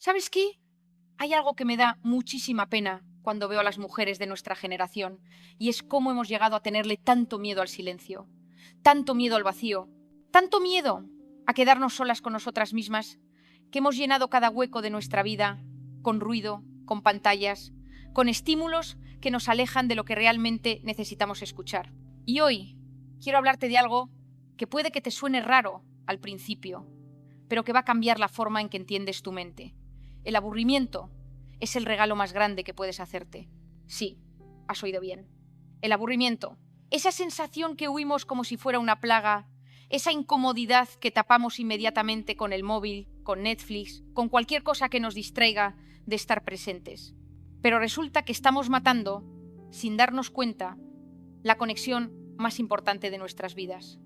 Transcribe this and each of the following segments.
¿Sabes qué? Hay algo que me da muchísima pena cuando veo a las mujeres de nuestra generación, y es cómo hemos llegado a tenerle tanto miedo al silencio, tanto miedo al vacío, tanto miedo a quedarnos solas con nosotras mismas, que hemos llenado cada hueco de nuestra vida con ruido, con pantallas, con estímulos que nos alejan de lo que realmente necesitamos escuchar. Y hoy quiero hablarte de algo que puede que te suene raro al principio, pero que va a cambiar la forma en que entiendes tu mente. El aburrimiento es el regalo más grande que puedes hacerte. Sí, has oído bien. El aburrimiento, esa sensación que huimos como si fuera una plaga, esa incomodidad que tapamos inmediatamente con el móvil, con Netflix, con cualquier cosa que nos distraiga de estar presentes. Pero resulta que estamos matando, sin darnos cuenta, la conexión más importante de nuestras vidas.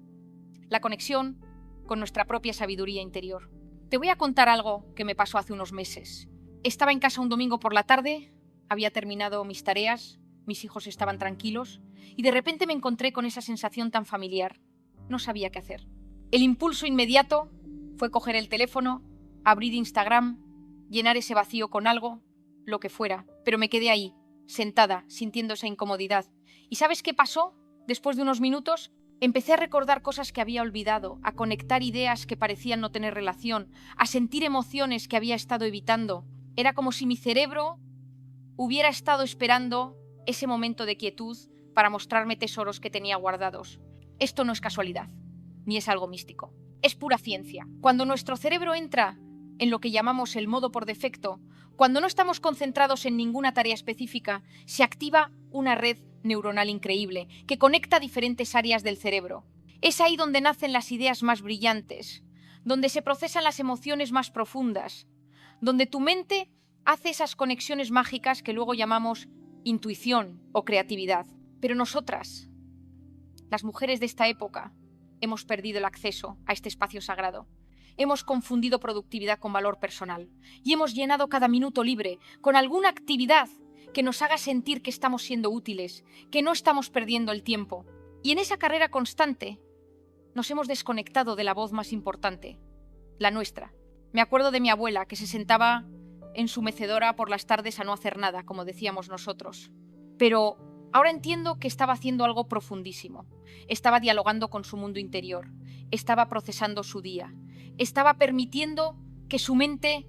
La conexión con nuestra propia sabiduría interior. Te voy a contar algo que me pasó hace unos meses. Estaba en casa un domingo por la tarde, había terminado mis tareas, mis hijos estaban tranquilos y de repente me encontré con esa sensación tan familiar. No sabía qué hacer. El impulso inmediato fue coger el teléfono, abrir Instagram, llenar ese vacío con algo, lo que fuera, pero me quedé ahí, sentada, sintiendo esa incomodidad. ¿Y sabes qué pasó? Después de unos minutos, empecé a recordar cosas que había olvidado, a conectar ideas que parecían no tener relación, a sentir emociones que había estado evitando. Era como si mi cerebro hubiera estado esperando ese momento de quietud para mostrarme tesoros que tenía guardados. Esto no es casualidad, ni es algo místico. Es pura ciencia. Cuando nuestro cerebro entra en lo que llamamos el modo por defecto, cuando no estamos concentrados en ninguna tarea específica, se activa una red neuronal increíble que conecta diferentes áreas del cerebro. Es ahí donde nacen las ideas más brillantes, donde se procesan las emociones más profundas, donde tu mente hace esas conexiones mágicas que luego llamamos intuición o creatividad. Pero nosotras, las mujeres de esta época, hemos perdido el acceso a este espacio sagrado. Hemos confundido productividad con valor personal y hemos llenado cada minuto libre con alguna actividad que nos haga sentir que estamos siendo útiles, que no estamos perdiendo el tiempo. Y en esa carrera constante nos hemos desconectado de la voz más importante, la nuestra. Me acuerdo de mi abuela que se sentaba en su mecedora por las tardes a no hacer nada, como decíamos nosotros. Pero ahora entiendo que estaba haciendo algo profundísimo. Estaba dialogando con su mundo interior, estaba procesando su día, estaba permitiendo que su mente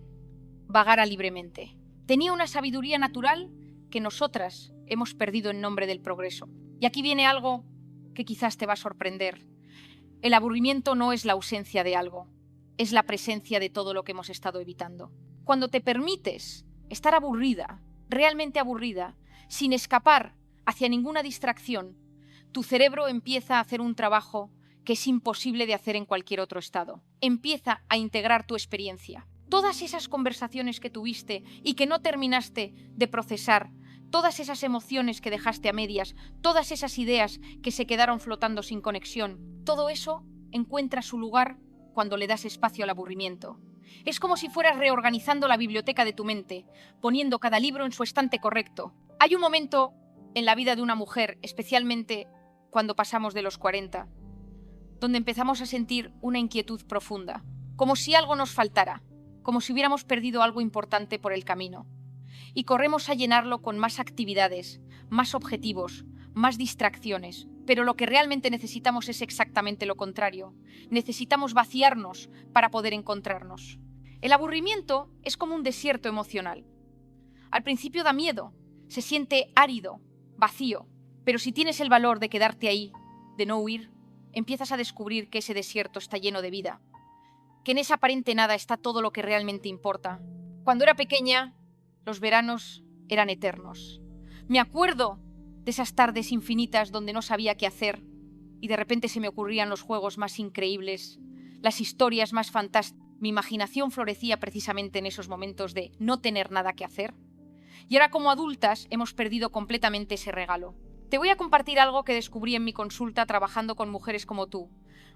vagara libremente. Tenía una sabiduría natural que nosotras hemos perdido en nombre del progreso. Y aquí viene algo que quizás te va a sorprender. El aburrimiento no es la ausencia de algo, es la presencia de todo lo que hemos estado evitando. Cuando te permites estar aburrida, realmente aburrida, sin escapar hacia ninguna distracción, tu cerebro empieza a hacer un trabajo que es imposible de hacer en cualquier otro estado. Empieza a integrar tu experiencia. Todas esas conversaciones que tuviste y que no terminaste de procesar, todas esas emociones que dejaste a medias, todas esas ideas que se quedaron flotando sin conexión, todo eso encuentra su lugar cuando le das espacio al aburrimiento. Es como si fueras reorganizando la biblioteca de tu mente, poniendo cada libro en su estante correcto. Hay un momento en la vida de una mujer, especialmente cuando pasamos de los 40, donde empezamos a sentir una inquietud profunda, como si algo nos faltara, como si hubiéramos perdido algo importante por el camino. Y corremos a llenarlo con más actividades, más objetivos, más distracciones. Pero lo que realmente necesitamos es exactamente lo contrario. Necesitamos vaciarnos para poder encontrarnos. El aburrimiento es como un desierto emocional. Al principio da miedo, se siente árido, vacío, pero si tienes el valor de quedarte ahí, de no huir, empiezas a descubrir que ese desierto está lleno de vida, que en esa aparente nada está todo lo que realmente importa. Cuando era pequeña, los veranos eran eternos. Me acuerdo de esas tardes infinitas donde no sabía qué hacer y de repente se me ocurrían los juegos más increíbles, las historias más fantásticas. Mi imaginación florecía precisamente en esos momentos de no tener nada que hacer. Y ahora como adultas hemos perdido completamente ese regalo. Te voy a compartir algo que descubrí en mi consulta trabajando con mujeres como tú.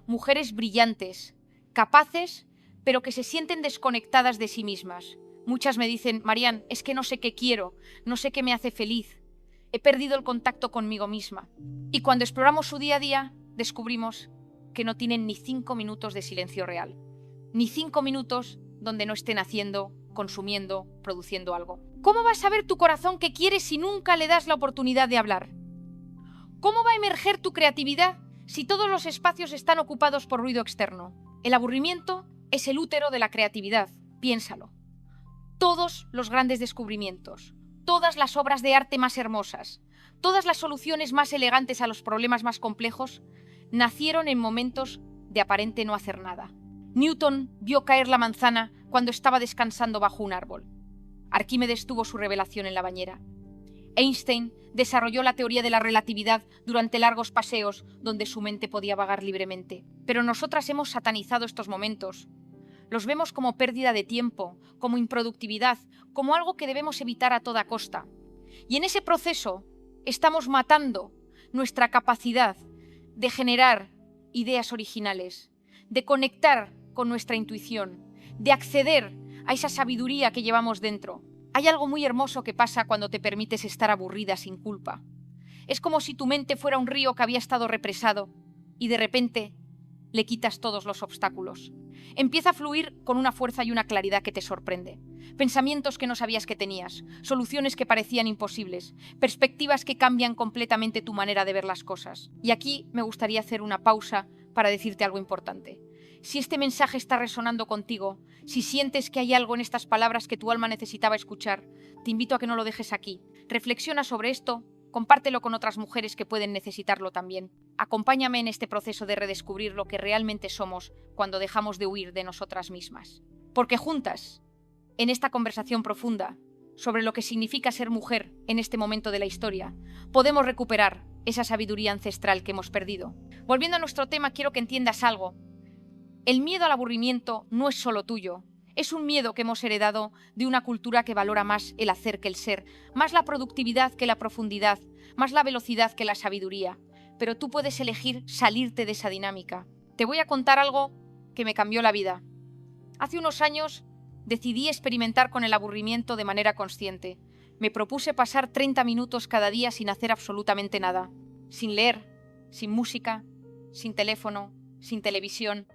Mujeres brillantes, capaces, pero que se sienten desconectadas de sí mismas. Muchas me dicen, Marian, es que no sé qué quiero, no sé qué me hace feliz. He perdido el contacto conmigo misma. Y cuando exploramos su día a día, descubrimos que no tienen ni 5 minutos de silencio real. Ni 5 minutos donde no estén haciendo consumiendo, produciendo algo. ¿Cómo va a saber tu corazón qué quieres si nunca le das la oportunidad de hablar? ¿Cómo va a emerger tu creatividad si todos los espacios están ocupados por ruido externo? El aburrimiento es el útero de la creatividad, piénsalo. Todos los grandes descubrimientos, todas las obras de arte más hermosas, todas las soluciones más elegantes a los problemas más complejos, nacieron en momentos de aparente no hacer nada. Newton vio caer la manzana cuando estaba descansando bajo un árbol. Arquímedes tuvo su revelación en la bañera. Einstein desarrolló la teoría de la relatividad durante largos paseos donde su mente podía vagar libremente. Pero nosotras hemos satanizado estos momentos. Los vemos como pérdida de tiempo, como improductividad, como algo que debemos evitar a toda costa. Y en ese proceso estamos matando nuestra capacidad de generar ideas originales, de conectar con nuestra intuición, de acceder a esa sabiduría que llevamos dentro. Hay algo muy hermoso que pasa cuando te permites estar aburrida sin culpa. Es como si tu mente fuera un río que había estado represado y de repente le quitas todos los obstáculos. Empieza a fluir con una fuerza y una claridad que te sorprende. Pensamientos que no sabías que tenías, soluciones que parecían imposibles, perspectivas que cambian completamente tu manera de ver las cosas. Y aquí me gustaría hacer una pausa para decirte algo importante. Si este mensaje está resonando contigo, si sientes que hay algo en estas palabras que tu alma necesitaba escuchar, te invito a que no lo dejes aquí. Reflexiona sobre esto, compártelo con otras mujeres que pueden necesitarlo también. Acompáñame en este proceso de redescubrir lo que realmente somos cuando dejamos de huir de nosotras mismas. Porque juntas, en esta conversación profunda sobre lo que significa ser mujer en este momento de la historia, podemos recuperar esa sabiduría ancestral que hemos perdido. Volviendo a nuestro tema, quiero que entiendas algo. El miedo al aburrimiento no es solo tuyo. Es un miedo que hemos heredado de una cultura que valora más el hacer que el ser, más la productividad que la profundidad, más la velocidad que la sabiduría. Pero tú puedes elegir salirte de esa dinámica. Te voy a contar algo que me cambió la vida. Hace unos años decidí experimentar con el aburrimiento de manera consciente. Me propuse pasar 30 minutos cada día sin hacer absolutamente nada. Sin leer, sin música, sin teléfono, sin televisión,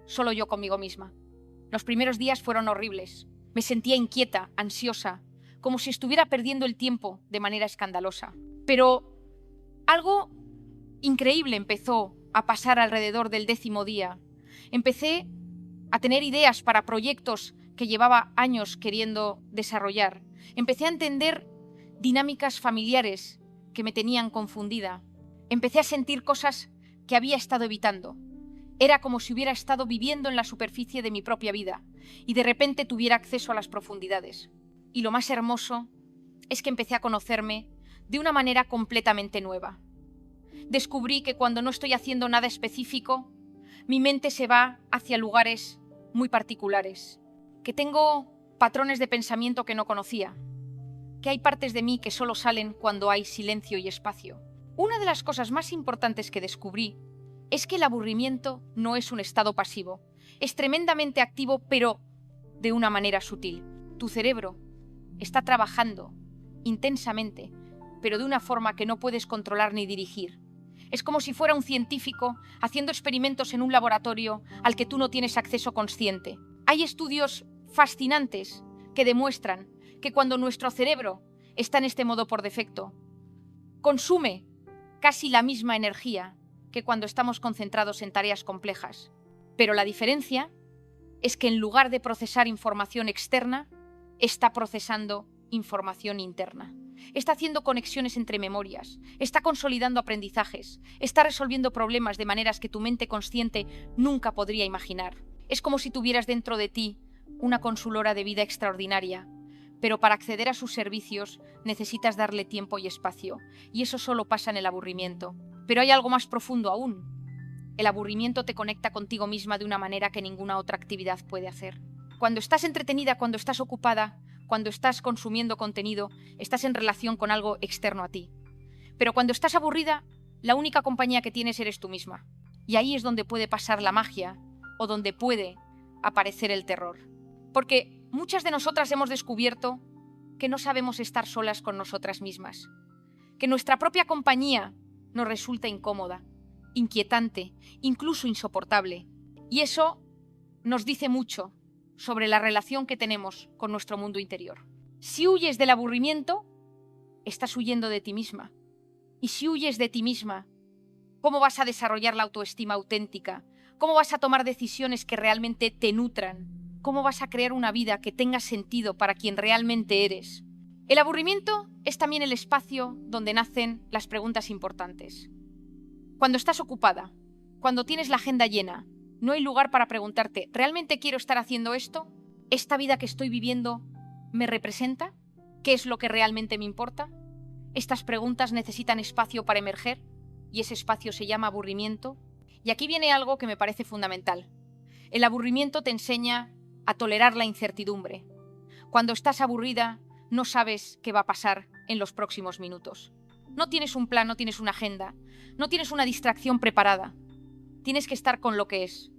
solo yo conmigo misma. Los primeros días fueron horribles. Me sentía inquieta, ansiosa, como si estuviera perdiendo el tiempo de manera escandalosa. Pero algo increíble empezó a pasar alrededor del 10º día. Empecé a tener ideas para proyectos que llevaba años queriendo desarrollar. Empecé a entender dinámicas familiares que me tenían confundida. Empecé a sentir cosas que había estado evitando. Era como si hubiera estado viviendo en la superficie de mi propia vida y de repente tuviera acceso a las profundidades. Y lo más hermoso es que empecé a conocerme de una manera completamente nueva. Descubrí que cuando no estoy haciendo nada específico, mi mente se va hacia lugares muy particulares, que tengo patrones de pensamiento que no conocía, que hay partes de mí que solo salen cuando hay silencio y espacio. Una de las cosas más importantes que descubrí es que el aburrimiento no es un estado pasivo. Es tremendamente activo, pero de una manera sutil. Tu cerebro está trabajando intensamente, pero de una forma que no puedes controlar ni dirigir. Es como si fuera un científico haciendo experimentos en un laboratorio al que tú no tienes acceso consciente. Hay estudios fascinantes que demuestran que cuando nuestro cerebro está en este modo por defecto, consume casi la misma energía que cuando estamos concentrados en tareas complejas. Pero la diferencia es que en lugar de procesar información externa, está procesando información interna. Está haciendo conexiones entre memorias, está consolidando aprendizajes, está resolviendo problemas de maneras que tu mente consciente nunca podría imaginar. Es como si tuvieras dentro de ti una consulora de vida extraordinaria, pero para acceder a sus servicios necesitas darle tiempo y espacio, y eso solo pasa en el aburrimiento. Pero hay algo más profundo aún. El aburrimiento te conecta contigo misma de una manera que ninguna otra actividad puede hacer. Cuando estás entretenida, cuando estás ocupada, cuando estás consumiendo contenido, estás en relación con algo externo a ti. Pero cuando estás aburrida, la única compañía que tienes eres tú misma. Y ahí es donde puede pasar la magia o donde puede aparecer el terror. Porque muchas de nosotras hemos descubierto que no sabemos estar solas con nosotras mismas. Que nuestra propia compañía nos resulta incómoda, inquietante, incluso insoportable. Y eso nos dice mucho sobre la relación que tenemos con nuestro mundo interior. Si huyes del aburrimiento, estás huyendo de ti misma. Y si huyes de ti misma, ¿cómo vas a desarrollar la autoestima auténtica? ¿Cómo vas a tomar decisiones que realmente te nutran? ¿Cómo vas a crear una vida que tenga sentido para quien realmente eres? El aburrimiento es también el espacio donde nacen las preguntas importantes. Cuando estás ocupada, cuando tienes la agenda llena, no hay lugar para preguntarte, ¿realmente quiero estar haciendo esto? ¿Esta vida que estoy viviendo me representa? ¿Qué es lo que realmente me importa? Estas preguntas necesitan espacio para emerger y ese espacio se llama aburrimiento. Y aquí viene algo que me parece fundamental. El aburrimiento te enseña a tolerar la incertidumbre. Cuando estás aburrida, no sabes qué va a pasar en los próximos minutos. No tienes un plan, no tienes una agenda, no tienes una distracción preparada. Tienes que estar con lo que es,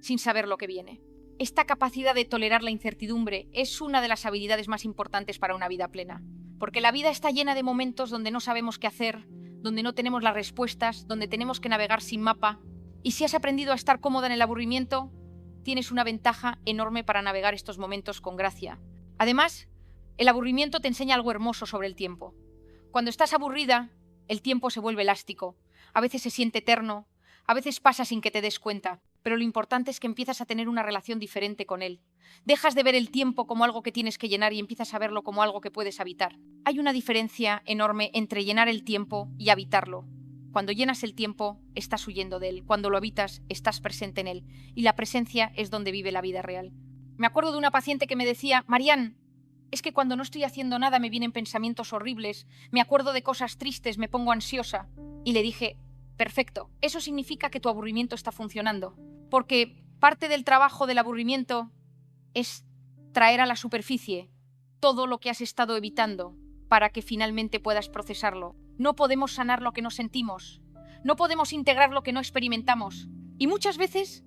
sin saber lo que viene. Esta capacidad de tolerar la incertidumbre es una de las habilidades más importantes para una vida plena. Porque la vida está llena de momentos donde no sabemos qué hacer, donde no tenemos las respuestas, donde tenemos que navegar sin mapa. Y si has aprendido a estar cómoda en el aburrimiento, tienes una ventaja enorme para navegar estos momentos con gracia. Además, el aburrimiento te enseña algo hermoso sobre el tiempo. Cuando estás aburrida, el tiempo se vuelve elástico. A veces se siente eterno, a veces pasa sin que te des cuenta, pero lo importante es que empiezas a tener una relación diferente con él. Dejas de ver el tiempo como algo que tienes que llenar y empiezas a verlo como algo que puedes habitar. Hay una diferencia enorme entre llenar el tiempo y habitarlo. Cuando llenas el tiempo, estás huyendo de él. Cuando lo habitas, estás presente en él. Y la presencia es donde vive la vida real. Me acuerdo de una paciente que me decía, Marian, es que cuando no estoy haciendo nada me vienen pensamientos horribles, me acuerdo de cosas tristes, me pongo ansiosa. Y le dije, perfecto, eso significa que tu aburrimiento está funcionando. Porque parte del trabajo del aburrimiento es traer a la superficie todo lo que has estado evitando para que finalmente puedas procesarlo. No podemos sanar lo que no sentimos. No podemos integrar lo que no experimentamos. Y muchas veces,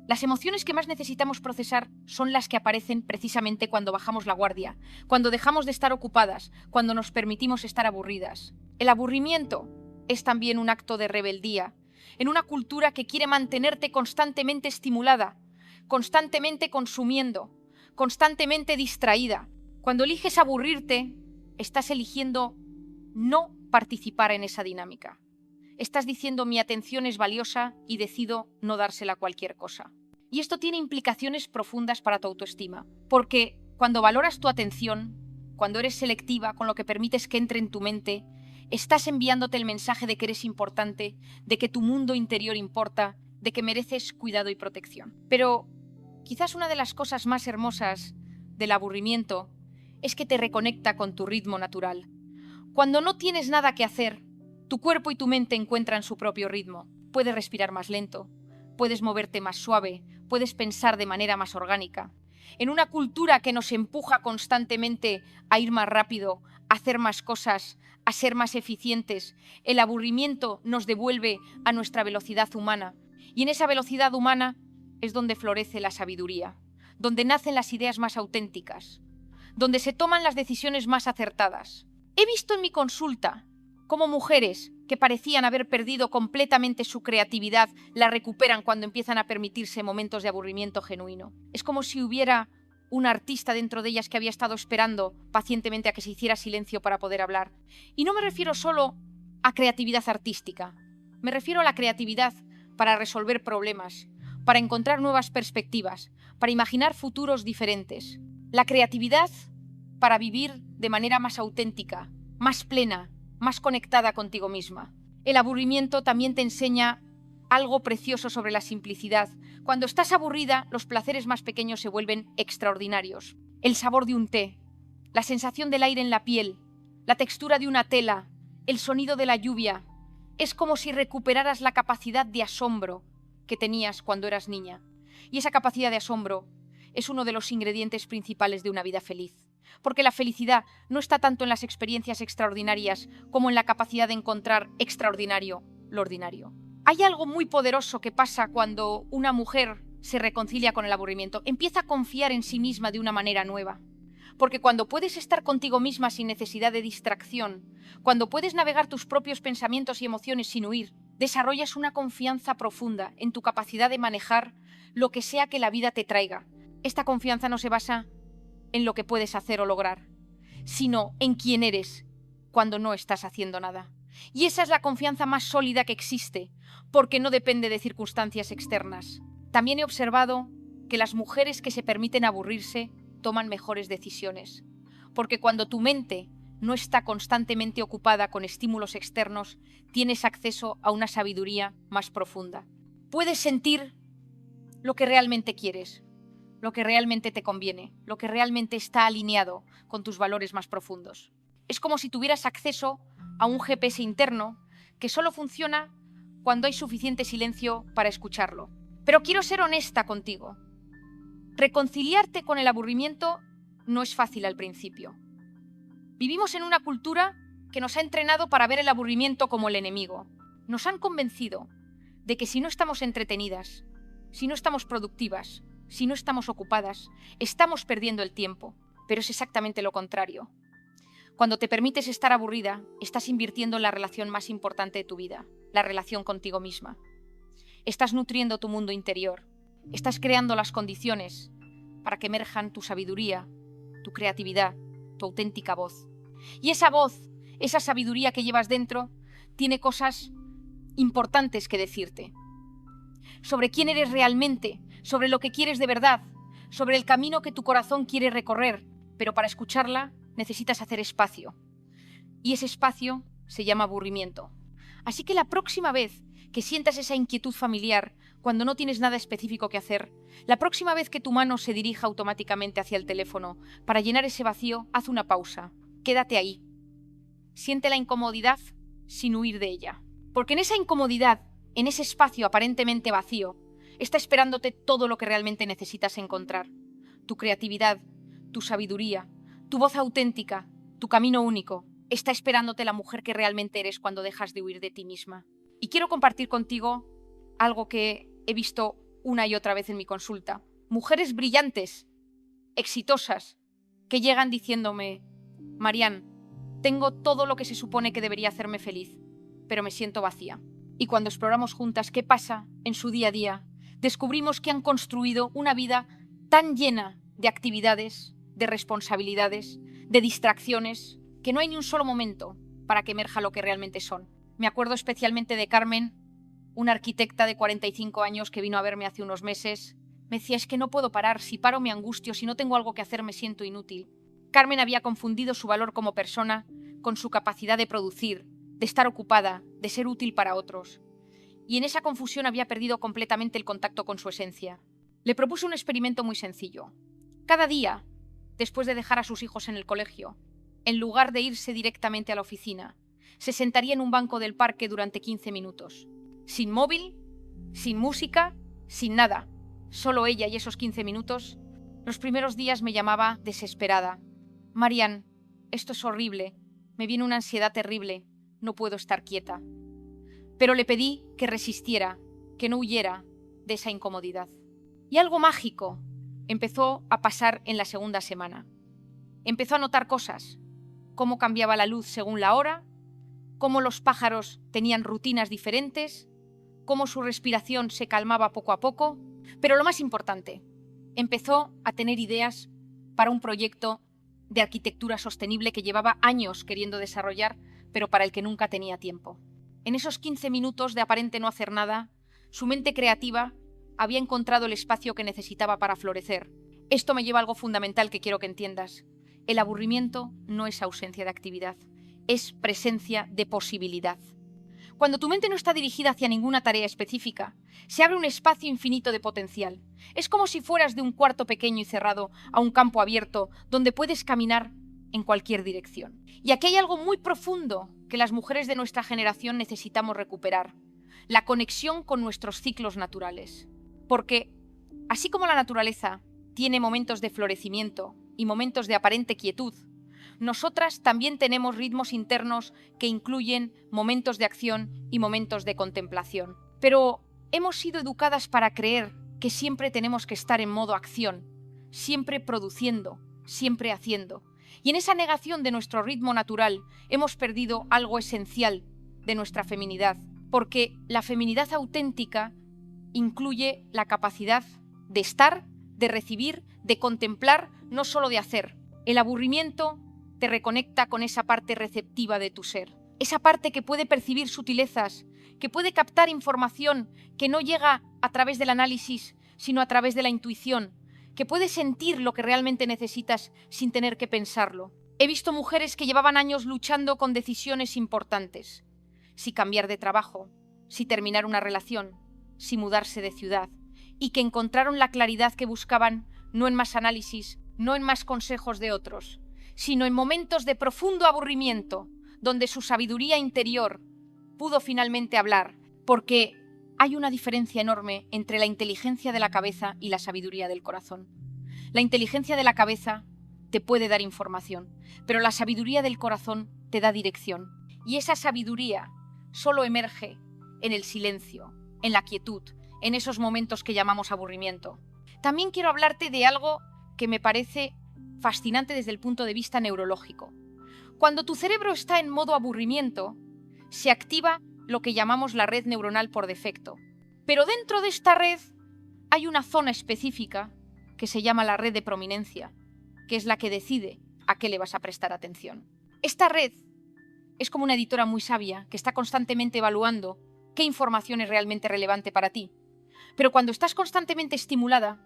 las emociones que más necesitamos procesar son las que aparecen precisamente cuando bajamos la guardia, cuando dejamos de estar ocupadas, cuando nos permitimos estar aburridas. El aburrimiento es también un acto de rebeldía, en una cultura que quiere mantenerte constantemente estimulada, constantemente consumiendo, constantemente distraída. Cuando eliges aburrirte, estás eligiendo no participar en esa dinámica. Estás diciendo mi atención es valiosa y decido no dársela a cualquier cosa. Y esto tiene implicaciones profundas para tu autoestima, porque cuando valoras tu atención, cuando eres selectiva con lo que permites que entre en tu mente, estás enviándote el mensaje de que eres importante, de que tu mundo interior importa, de que mereces cuidado y protección. Pero quizás una de las cosas más hermosas del aburrimiento es que te reconecta con tu ritmo natural. Cuando no tienes nada que hacer, tu cuerpo y tu mente encuentran su propio ritmo. Puedes respirar más lento, puedes moverte más suave, puedes pensar de manera más orgánica. En una cultura que nos empuja constantemente a ir más rápido, a hacer más cosas, a ser más eficientes, el aburrimiento nos devuelve a nuestra velocidad humana. Y en esa velocidad humana es donde florece la sabiduría, donde nacen las ideas más auténticas, donde se toman las decisiones más acertadas. He visto en mi consulta cómo mujeres que parecían haber perdido completamente su creatividad la recuperan cuando empiezan a permitirse momentos de aburrimiento genuino. Es como si hubiera un artista dentro de ellas que había estado esperando pacientemente a que se hiciera silencio para poder hablar. Y no me refiero solo a creatividad artística, me refiero a la creatividad para resolver problemas, para encontrar nuevas perspectivas, para imaginar futuros diferentes. La creatividad para vivir de manera más auténtica, más plena, más conectada contigo misma. El aburrimiento también te enseña algo precioso sobre la simplicidad. Cuando estás aburrida, los placeres más pequeños se vuelven extraordinarios. El sabor de un té, la sensación del aire en la piel, la textura de una tela, el sonido de la lluvia. Es como si recuperaras la capacidad de asombro que tenías cuando eras niña. Y esa capacidad de asombro es uno de los ingredientes principales de una vida feliz. Porque la felicidad no está tanto en las experiencias extraordinarias como en la capacidad de encontrar extraordinario lo ordinario. Hay algo muy poderoso que pasa cuando una mujer se reconcilia con el aburrimiento. Empieza a confiar en sí misma de una manera nueva. Porque cuando puedes estar contigo misma sin necesidad de distracción, cuando puedes navegar tus propios pensamientos y emociones sin huir, desarrollas una confianza profunda en tu capacidad de manejar lo que sea que la vida te traiga. Esta confianza no se basa en lo que puedes hacer o lograr, sino en quién eres cuando no estás haciendo nada. Y esa es la confianza más sólida que existe, porque no depende de circunstancias externas. También he observado que las mujeres que se permiten aburrirse toman mejores decisiones, porque cuando tu mente no está constantemente ocupada con estímulos externos, tienes acceso a una sabiduría más profunda. Puedes sentir lo que realmente quieres, lo que realmente te conviene, lo que realmente está alineado con tus valores más profundos. Es como si tuvieras acceso a un GPS interno que solo funciona cuando hay suficiente silencio para escucharlo. Pero quiero ser honesta contigo. Reconciliarte con el aburrimiento no es fácil al principio. Vivimos en una cultura que nos ha entrenado para ver el aburrimiento como el enemigo. Nos han convencido de que si no estamos entretenidas, si no estamos productivas, si no estamos ocupadas, estamos perdiendo el tiempo. Pero es exactamente lo contrario. Cuando te permites estar aburrida, estás invirtiendo en la relación más importante de tu vida, la relación contigo misma. Estás nutriendo tu mundo interior. Estás creando las condiciones para que emerjan tu sabiduría, tu creatividad, tu auténtica voz. Y esa voz, esa sabiduría que llevas dentro, tiene cosas importantes que decirte. Sobre quién eres realmente, sobre lo que quieres de verdad, sobre el camino que tu corazón quiere recorrer, pero para escucharla necesitas hacer espacio. Y ese espacio se llama aburrimiento. Así que la próxima vez que sientas esa inquietud familiar, cuando no tienes nada específico que hacer, la próxima vez que tu mano se dirija automáticamente hacia el teléfono para llenar ese vacío, haz una pausa. Quédate ahí. Siente la incomodidad sin huir de ella. Porque en esa incomodidad, en ese espacio aparentemente vacío, está esperándote todo lo que realmente necesitas encontrar. Tu creatividad, tu sabiduría, tu voz auténtica, tu camino único. Está esperándote la mujer que realmente eres cuando dejas de huir de ti misma. Y quiero compartir contigo algo que he visto una y otra vez en mi consulta. Mujeres brillantes, exitosas, que llegan diciéndome: Marian, tengo todo lo que se supone que debería hacerme feliz, pero me siento vacía. Y cuando exploramos juntas qué pasa en su día a día, descubrimos que han construido una vida tan llena de actividades, de responsabilidades, de distracciones, que no hay ni un solo momento para que emerja lo que realmente son. Me acuerdo especialmente de Carmen, una arquitecta de 45 años que vino a verme hace unos meses. Me decía: es que no puedo parar, si paro me angustio, si no tengo algo que hacer me siento inútil. Carmen había confundido su valor como persona con su capacidad de producir, de estar ocupada, de ser útil para otros. Y en esa confusión había perdido completamente el contacto con su esencia. Le propuse un experimento muy sencillo. Cada día, después de dejar a sus hijos en el colegio, en lugar de irse directamente a la oficina, se sentaría en un banco del parque durante 15 minutos. Sin móvil, sin música, sin nada. Solo ella y esos 15 minutos. Los primeros días me llamaba desesperada. Marian, esto es horrible. Me viene una ansiedad terrible. No puedo estar quieta. Pero le pedí que resistiera, que no huyera de esa incomodidad. Y algo mágico empezó a pasar en la segunda semana. Empezó a notar cosas, cómo cambiaba la luz según la hora, cómo los pájaros tenían rutinas diferentes, cómo su respiración se calmaba poco a poco, pero lo más importante, empezó a tener ideas para un proyecto de arquitectura sostenible que llevaba años queriendo desarrollar, pero para el que nunca tenía tiempo. En esos 15 minutos de aparente no hacer nada, su mente creativa había encontrado el espacio que necesitaba para florecer. Esto me lleva a algo fundamental que quiero que entiendas. El aburrimiento no es ausencia de actividad, es presencia de posibilidad. Cuando tu mente no está dirigida hacia ninguna tarea específica, se abre un espacio infinito de potencial. Es como si fueras de un cuarto pequeño y cerrado a un campo abierto donde puedes caminar en cualquier dirección. Y aquí hay algo muy profundo que las mujeres de nuestra generación necesitamos recuperar: la conexión con nuestros ciclos naturales. Porque, así como la naturaleza tiene momentos de florecimiento y momentos de aparente quietud, nosotras también tenemos ritmos internos que incluyen momentos de acción y momentos de contemplación. Pero hemos sido educadas para creer que siempre tenemos que estar en modo acción, siempre produciendo, siempre haciendo. Y en esa negación de nuestro ritmo natural hemos perdido algo esencial de nuestra feminidad, porque la feminidad auténtica incluye la capacidad de estar, de recibir, de contemplar, no solo de hacer. El aburrimiento te reconecta con esa parte receptiva de tu ser, esa parte que puede percibir sutilezas, que puede captar información que no llega a través del análisis, sino a través de la intuición, que puede sentir lo que realmente necesitas sin tener que pensarlo. He visto mujeres que llevaban años luchando con decisiones importantes: si cambiar de trabajo, si terminar una relación, si mudarse de ciudad, y que encontraron la claridad que buscaban no en más análisis, no en más consejos de otros, sino en momentos de profundo aburrimiento, donde su sabiduría interior pudo finalmente hablar, porque hay una diferencia enorme entre la inteligencia de la cabeza y la sabiduría del corazón. La inteligencia de la cabeza te puede dar información, pero la sabiduría del corazón te da dirección. Y esa sabiduría solo emerge en el silencio, en la quietud, en esos momentos que llamamos aburrimiento. También quiero hablarte de algo que me parece fascinante desde el punto de vista neurológico. Cuando tu cerebro está en modo aburrimiento, se activa lo que llamamos la red neuronal por defecto. Pero dentro de esta red hay una zona específica que se llama la red de prominencia, que es la que decide a qué le vas a prestar atención. Esta red es como una editora muy sabia que está constantemente evaluando qué información es realmente relevante para ti. Pero cuando estás constantemente estimulada,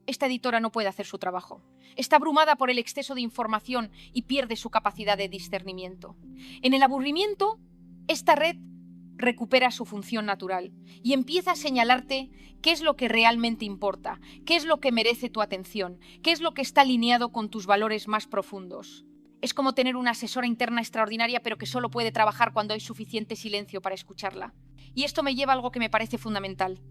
esta editora no puede hacer su trabajo. Está abrumada por el exceso de información y pierde su capacidad de discernimiento. En el aburrimiento, esta red recupera su función natural y empieza a señalarte qué es lo que realmente importa, qué es lo que merece tu atención, qué es lo que está alineado con tus valores más profundos. Es como tener una asesora interna extraordinaria, pero que solo puede trabajar cuando hay suficiente silencio para escucharla. Y esto me lleva a algo que me parece fundamental: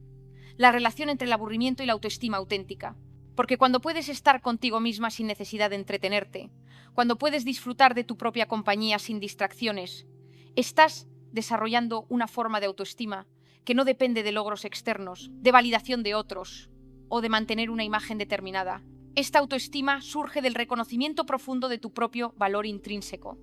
la relación entre el aburrimiento y la autoestima auténtica. Porque cuando puedes estar contigo misma sin necesidad de entretenerte, cuando puedes disfrutar de tu propia compañía sin distracciones, estás desarrollando una forma de autoestima que no depende de logros externos, de validación de otros o de mantener una imagen determinada. Esta autoestima surge del reconocimiento profundo de tu propio valor intrínseco,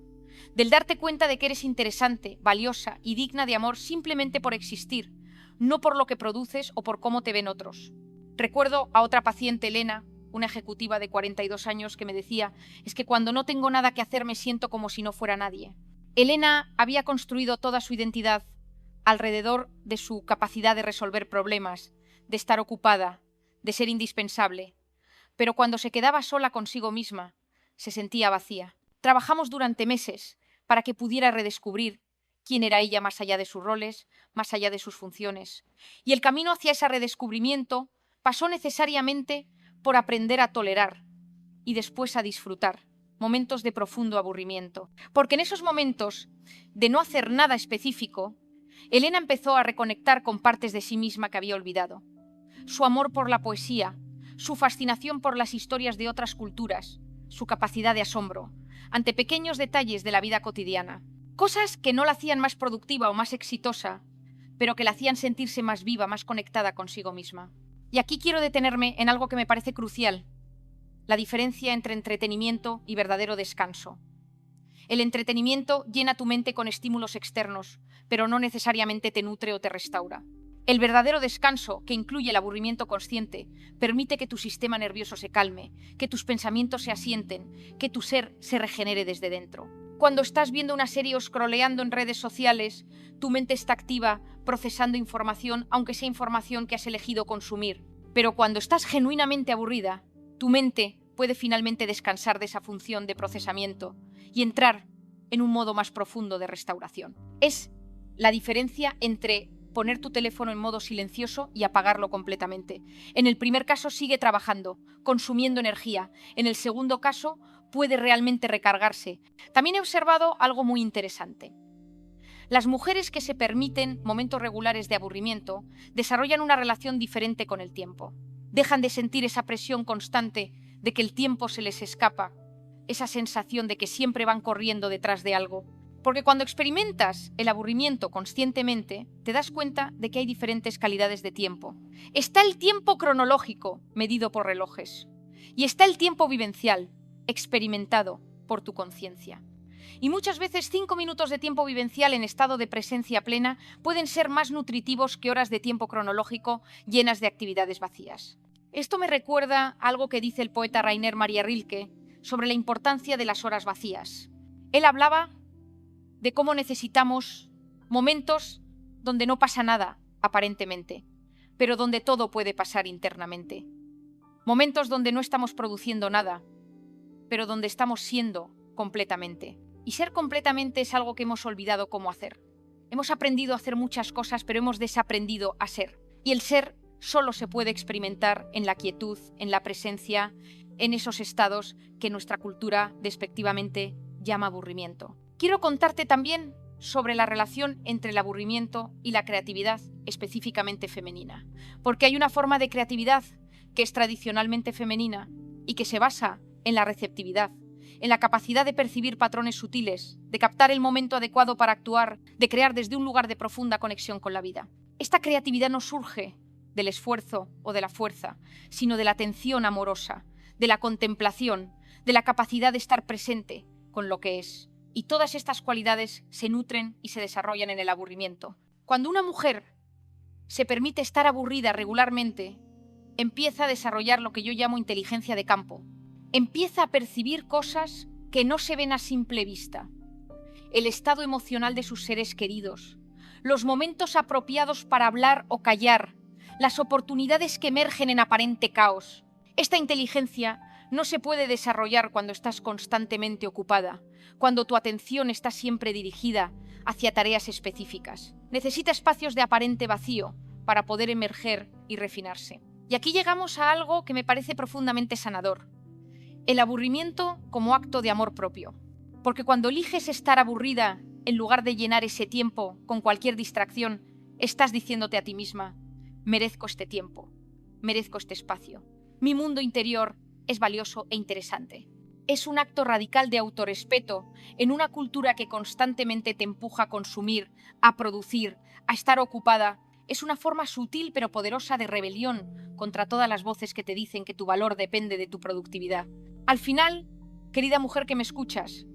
del darte cuenta de que eres interesante, valiosa y digna de amor simplemente por existir, no por lo que produces o por cómo te ven otros. Recuerdo a otra paciente, Elena, una ejecutiva de 42 años, que me decía: es que cuando no tengo nada que hacer me siento como si no fuera nadie. Elena había construido toda su identidad alrededor de su capacidad de resolver problemas, de estar ocupada, de ser indispensable. Pero cuando se quedaba sola consigo misma, se sentía vacía. Trabajamos durante meses para que pudiera redescubrir quién era ella más allá de sus roles, más allá de sus funciones. Y el camino hacia ese redescubrimiento pasó necesariamente por aprender a tolerar y después a disfrutar momentos de profundo aburrimiento. Porque en esos momentos de no hacer nada específico, Elena empezó a reconectar con partes de sí misma que había olvidado. Su amor por la poesía, su fascinación por las historias de otras culturas, su capacidad de asombro ante pequeños detalles de la vida cotidiana. Cosas que no la hacían más productiva o más exitosa, pero que la hacían sentirse más viva, más conectada consigo misma. Y aquí quiero detenerme en algo que me parece crucial: la diferencia entre entretenimiento y verdadero descanso. El entretenimiento llena tu mente con estímulos externos, pero no necesariamente te nutre o te restaura. El verdadero descanso, que incluye el aburrimiento consciente, permite que tu sistema nervioso se calme, que tus pensamientos se asienten, que tu ser se regenere desde dentro. Cuando estás viendo una serie o scrolleando en redes sociales, tu mente está activa, procesando información, aunque sea información que has elegido consumir. Pero cuando estás genuinamente aburrida, tu mente puede finalmente descansar de esa función de procesamiento y entrar en un modo más profundo de restauración. Es la diferencia entre poner tu teléfono en modo silencioso y apagarlo completamente. En el primer caso sigue trabajando, consumiendo energía. En el segundo caso puede realmente recargarse. También he observado algo muy interesante. Las mujeres que se permiten momentos regulares de aburrimiento desarrollan una relación diferente con el tiempo. Dejan de sentir esa presión constante de que el tiempo se les escapa, esa sensación de que siempre van corriendo detrás de algo. Porque cuando experimentas el aburrimiento conscientemente, te das cuenta de que hay diferentes calidades de tiempo. Está el tiempo cronológico, medido por relojes, y está el tiempo vivencial, experimentado por tu conciencia. Y muchas veces 5 minutos de tiempo vivencial en estado de presencia plena pueden ser más nutritivos que horas de tiempo cronológico llenas de actividades vacías. Esto me recuerda algo que dice el poeta Rainer Maria Rilke sobre la importancia de las horas vacías. Él hablaba de cómo necesitamos momentos donde no pasa nada, aparentemente, pero donde todo puede pasar internamente. Momentos donde no estamos produciendo nada, pero donde estamos siendo completamente. Y ser completamente es algo que hemos olvidado cómo hacer. Hemos aprendido a hacer muchas cosas, pero hemos desaprendido a ser. Y el ser solo se puede experimentar en la quietud, en la presencia, en esos estados que nuestra cultura despectivamente llama aburrimiento. Quiero contarte también sobre la relación entre el aburrimiento y la creatividad específicamente femenina, porque hay una forma de creatividad que es tradicionalmente femenina y que se basa en la receptividad, en la capacidad de percibir patrones sutiles, de captar el momento adecuado para actuar, de crear desde un lugar de profunda conexión con la vida. Esta creatividad no surge del esfuerzo o de la fuerza, sino de la atención amorosa, de la contemplación, de la capacidad de estar presente con lo que es. Y todas estas cualidades se nutren y se desarrollan en el aburrimiento. Cuando una mujer se permite estar aburrida regularmente, empieza a desarrollar lo que yo llamo inteligencia de campo. Empieza a percibir cosas que no se ven a simple vista. El estado emocional de sus seres queridos, los momentos apropiados para hablar o callar, las oportunidades que emergen en aparente caos. Esta inteligencia no se puede desarrollar cuando estás constantemente ocupada, cuando tu atención está siempre dirigida hacia tareas específicas. Necesita espacios de aparente vacío para poder emerger y refinarse. Y aquí llegamos a algo que me parece profundamente sanador: el aburrimiento como acto de amor propio. Porque cuando eliges estar aburrida en lugar de llenar ese tiempo con cualquier distracción, estás diciéndote a ti misma: merezco este tiempo, merezco este espacio. Mi mundo interior es valioso e interesante. Es un acto radical de autorrespeto en una cultura que constantemente te empuja a consumir, a producir, a estar ocupada. Es una forma sutil pero poderosa de rebelión contra todas las voces que te dicen que tu valor depende de tu productividad. Al final, querida mujer que me escuchas,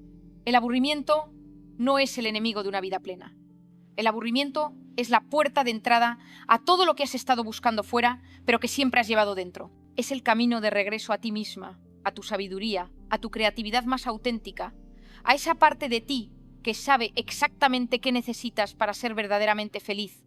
el aburrimiento no es el enemigo de una vida plena. El aburrimiento es la puerta de entrada a todo lo que has estado buscando fuera, pero que siempre has llevado dentro. Es el camino de regreso a ti misma, a tu sabiduría, a tu creatividad más auténtica, a esa parte de ti que sabe exactamente qué necesitas para ser verdaderamente feliz